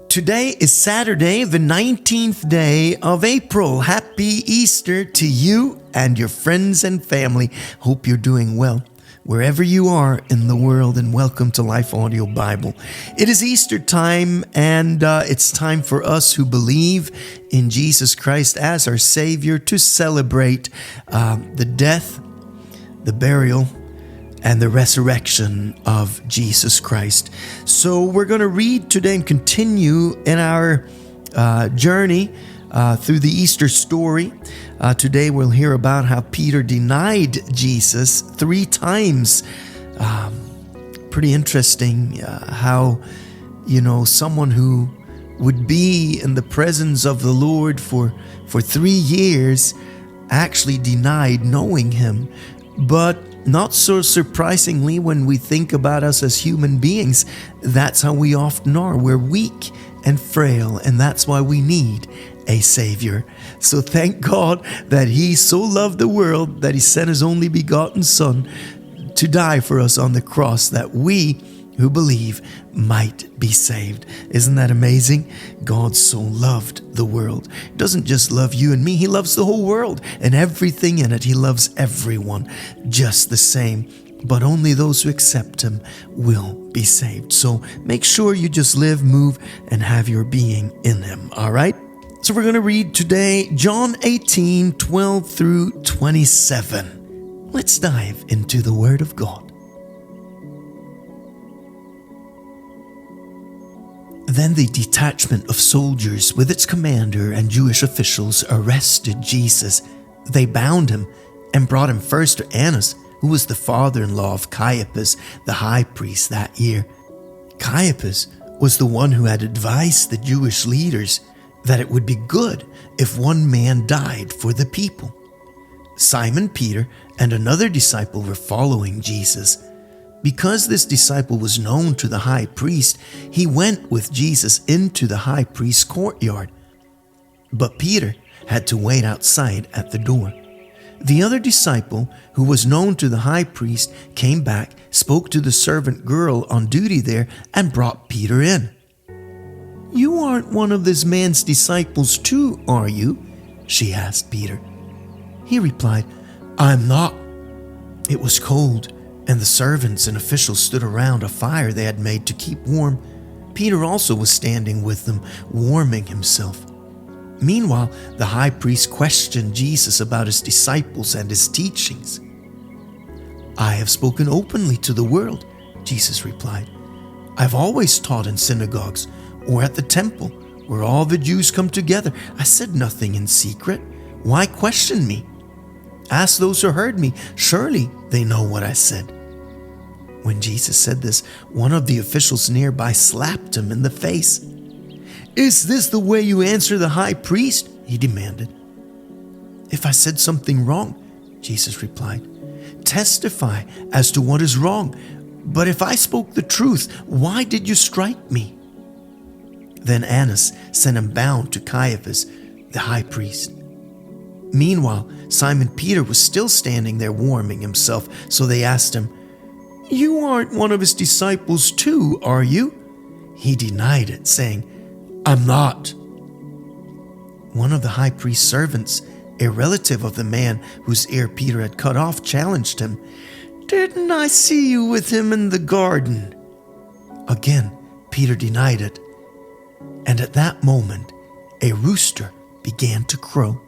Today is Saturday, the 19th day of April. Happy Easter to you and your friends and family. Hope you're doing well wherever you are in the world, and welcome to Life Audio Bible. It is Easter time, and it's time for us who believe in Jesus Christ as our Savior to celebrate the death, the burial, and the resurrection of Jesus Christ. So we're going to read today and continue in our journey through the Easter story. Today we'll hear about how Peter denied Jesus 3 times. Pretty interesting how, someone who would be in the presence of the Lord for 3 years actually denied knowing him. But not so surprisingly, when we think about us as human beings, that's how we often are. We're weak and frail, and that's why we need a Savior. So thank God that He so loved the world that He sent His only begotten Son to die for us on the cross, that we who believe might be saved. Isn't that amazing? God so loved the world. He doesn't just love you and me, He loves the whole world and everything in it. He loves everyone just the same. But only those who accept Him will be saved. So make sure you just live, move, and have your being in Him. All right? So we're going to read today John 18:12 through 27. Let's dive into the Word of God. Then the detachment of soldiers with its commander and Jewish officials arrested Jesus. They bound him and brought him first to Annas, who was the father-in-law of Caiaphas, the high priest that year. Caiaphas was the one who had advised the Jewish leaders that it would be good if one man died for the people. Simon Peter and another disciple were following Jesus. Because this disciple was known to the high priest, he went with Jesus into the high priest's courtyard. But Peter had to wait outside at the door. The other disciple, who was known to the high priest, came back, spoke to the servant girl on duty there, and brought Peter in. "You aren't one of this man's disciples too, are you?" she asked Peter. He replied, "I'm not." It was cold, and the servants and officials stood around a fire they had made to keep warm. Peter also was standing with them, warming himself. Meanwhile, the high priest questioned Jesus about his disciples and his teachings. "I have spoken openly to the world," Jesus replied. "I've always taught in synagogues or at the temple where all the Jews come together. I said nothing in secret. Why question me? Ask those who heard me. Surely they know what I said." When Jesus said this, one of the officials nearby slapped him in the face. "Is this the way you answer the high priest?" he demanded. "If I said something wrong," Jesus replied, "testify as to what is wrong. But if I spoke the truth, why did you strike me?" Then Annas sent him bound to Caiaphas, the high priest. Meanwhile, Simon Peter was still standing there warming himself, so they asked him, "You aren't one of his disciples too, are you?" He denied it, saying, "I'm not." One of the high priest's servants, a relative of the man whose ear Peter had cut off, challenged him, "Didn't I see you with him in the garden?" Again, Peter denied it. And at that moment, a rooster began to crow.